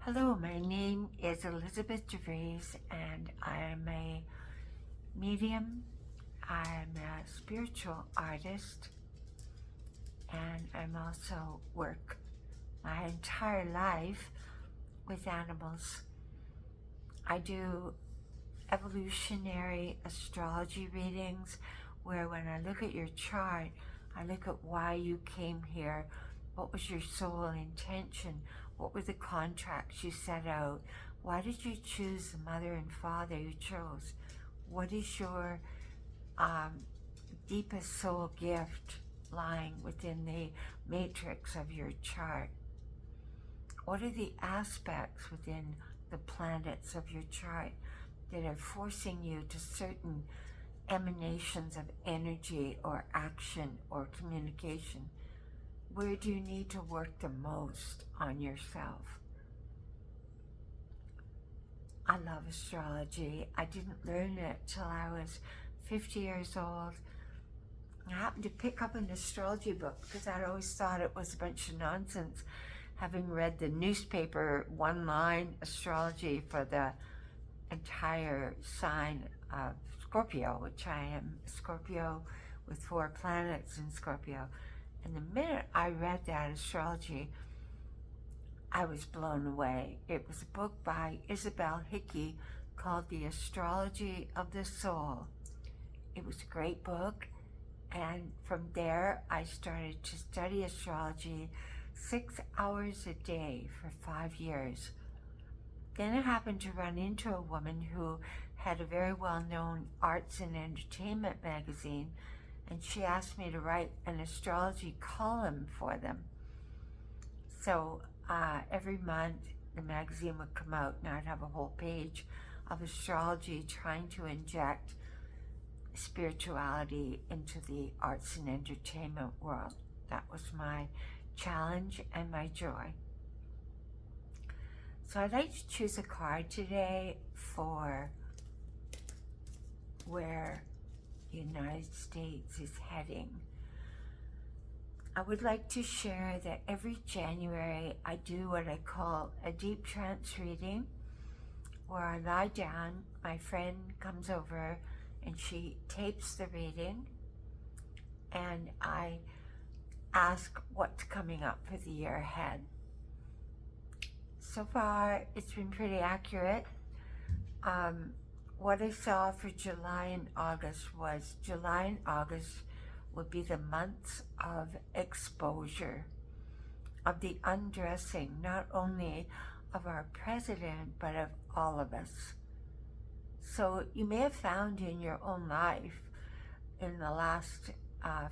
Hello, my name is Eizabeth de Vries, and I am a medium. I'm a spiritual artist, and I'm also work my entire life with animals. I do evolutionary astrology readings where when I look at your chart, I look at why you came here, what was your soul intention, what were the contracts you set out, why did you choose the mother and father you chose, what is your deepest soul gift lying within the matrix of your chart, what are the aspects within the planets of your chart that are forcing you to certain emanations of energy or action or communication. Where do you need to work the most on yourself? I love astrology. I didn't learn it till I was 50 years old. I happened to pick up an astrology book because I'd always thought it was a bunch of nonsense, having read the newspaper one-line astrology for the entire sign of Scorpio, which I am Scorpio with 4 planets in Scorpio. And the minute I read that astrology, I was blown away. It was a book by Isabel Hickey called The Astrology of the Soul. It was a great book, and from there I started to study astrology 6 hours a day for 5 years. Then I happened to run into a woman who had a very well-known arts and entertainment magazine, and she asked me to write an astrology column for them. So every month the magazine would come out and I'd have a whole page of astrology trying to inject spirituality into the arts and entertainment world. That was my challenge and my joy. So I'd like to choose a card today for where the United States is heading. I would like to share that every January I do what I call a deep trance reading, where I lie down, my friend comes over and she tapes the reading, and I ask what's coming up for the year ahead. So far, it's been pretty accurate. What I saw for July and August was July and August would be the months of exposure, of the undressing, not only of our president, but of all of us. So you may have found in your own life in the last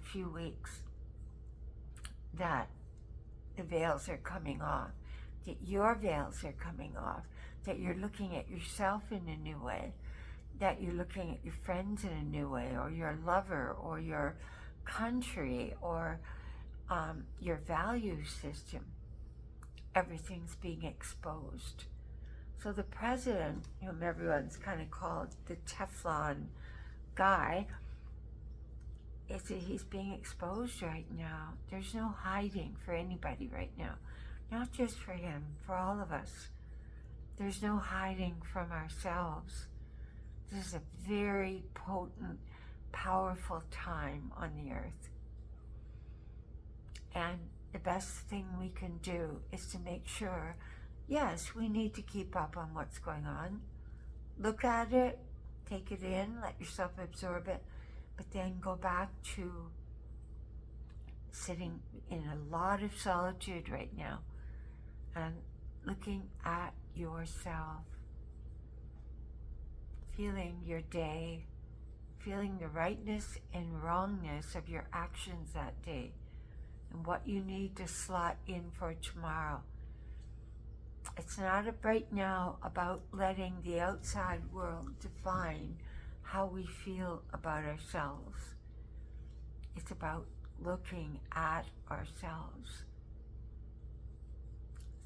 few weeks that the veils are coming off, that your veils are coming off, that you're looking at yourself in a new way, that you're looking at your friends in a new way, or your lover, or your country, or your value system. Everything's being exposed. So the president, whom everyone's kind of called the Teflon guy, he's being exposed right now. There's no hiding for anybody right now. Not just for him, for all of us. There's no hiding from ourselves. This is a very potent, powerful time on the earth. And the best thing we can do is to make sure, yes, we need to keep up on what's going on. Look at it, take it in, let yourself absorb it, but then go back to sitting in a lot of solitude right now and looking at yourself, feeling your day, feeling the rightness and wrongness of your actions that day, and what you need to slot in for tomorrow. It's not right now about letting the outside world define how we feel about ourselves. It's about looking at ourselves.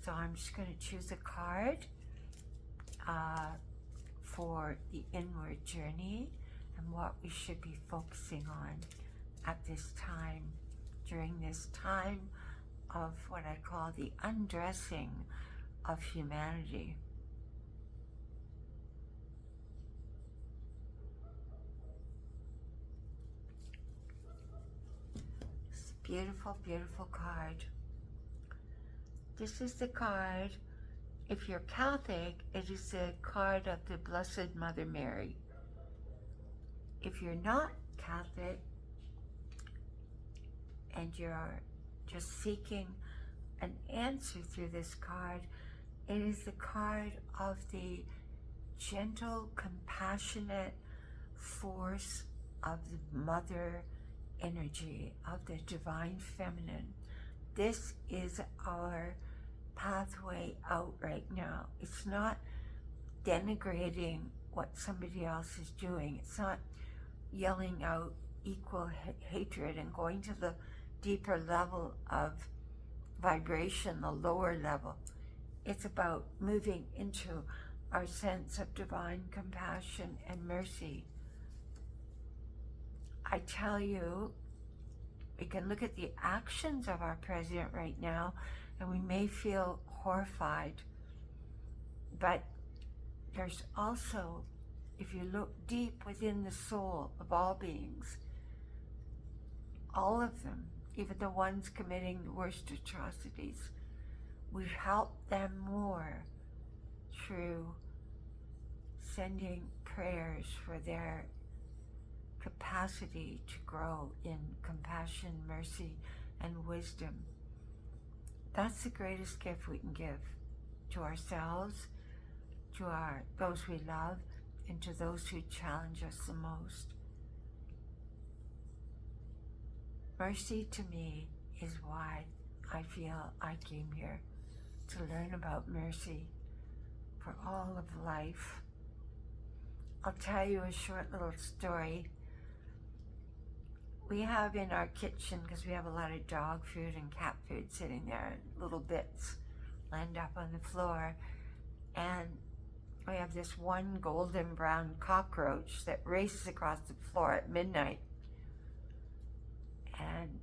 So I'm just going to choose a card for the inward journey and what we should be focusing on at this time, during this time of what I call the undressing of humanity. It's a beautiful, beautiful card. This is the card, if you're Catholic, it is the card of the Blessed Mother Mary. If you're not Catholic and you're just seeking an answer through this card, it is the card of the gentle, compassionate force of the mother energy, of the divine feminine. This is our pathway out right now. It's not denigrating what somebody else is doing. It's not yelling out equal hatred and going to the deeper level of vibration, the lower level. It's about moving into our sense of divine compassion and mercy. I tell you, we can look at the actions of our president right now and we may feel horrified, but there's also, if you look deep within the soul of all beings, all of them, even the ones committing the worst atrocities, we help them more through sending prayers for their capacity to grow in compassion, mercy, and wisdom. That's the greatest gift we can give to ourselves, to those we love, and to those who challenge us the most. Mercy to me is why I feel I came here, to learn about mercy for all of life. I'll tell you a short little story. We have in our kitchen, because we have a lot of dog food and cat food sitting there, little bits land up on the floor, and we have this one golden brown cockroach that races across the floor at midnight. And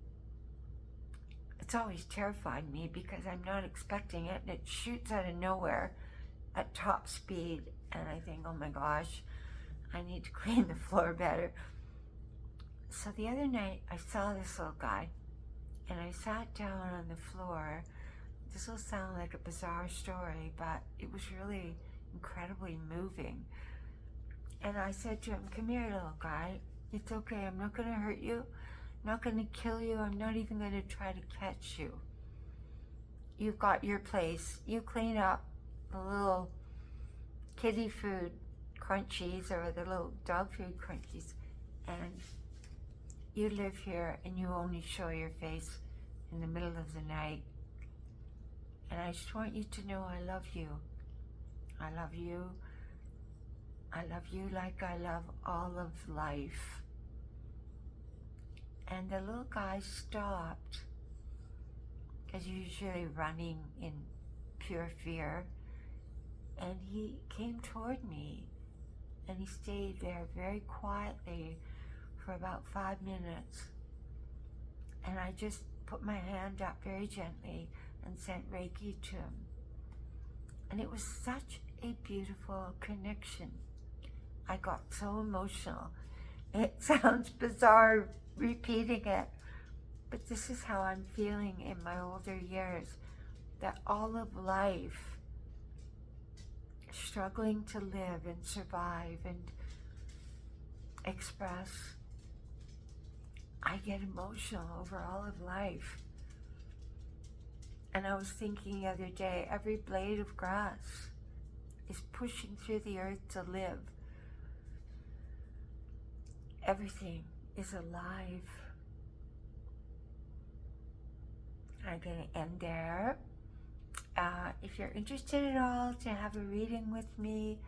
it's always terrified me because I'm not expecting it, and it shoots out of nowhere at top speed, and I think, oh my gosh, I need to clean the floor better. So the other night I saw this little guy and I sat down on the floor. This will sound like a bizarre story, but it was really incredibly moving. And I said to him, come here, little guy. It's okay, I'm not gonna hurt you. I'm not gonna kill you. I'm not even gonna try to catch you. You've got your place. You clean up the little kitty food crunchies or the little dog food crunchies, and you live here and you only show your face in the middle of the night. And I just want you to know I love you. I love you. I love you like I love all of life. And the little guy stopped, because usually running in pure fear, and he came toward me and he stayed there very quietly for about 5 minutes. And I just put my hand up very gently and sent Reiki to him. And it was such a beautiful connection. I got so emotional. It sounds bizarre repeating it, but this is how I'm feeling in my older years, that all of life, struggling to live and survive and express, I get emotional over all of life. And I was thinking the other day, every blade of grass is pushing through the earth to live. Everything is alive. I'm going to end there. If you're interested at all to have a reading with me,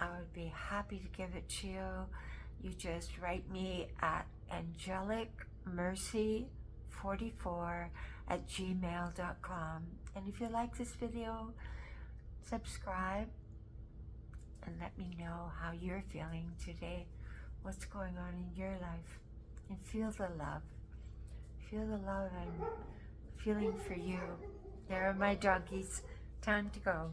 I would be happy to give it to you. You just write me at angelicmercy44@gmail.com. And if you like this video, subscribe and let me know how you're feeling today, what's going on in your life, and feel the love. Feel the love I'm feeling for you. There are my doggies. Time to go.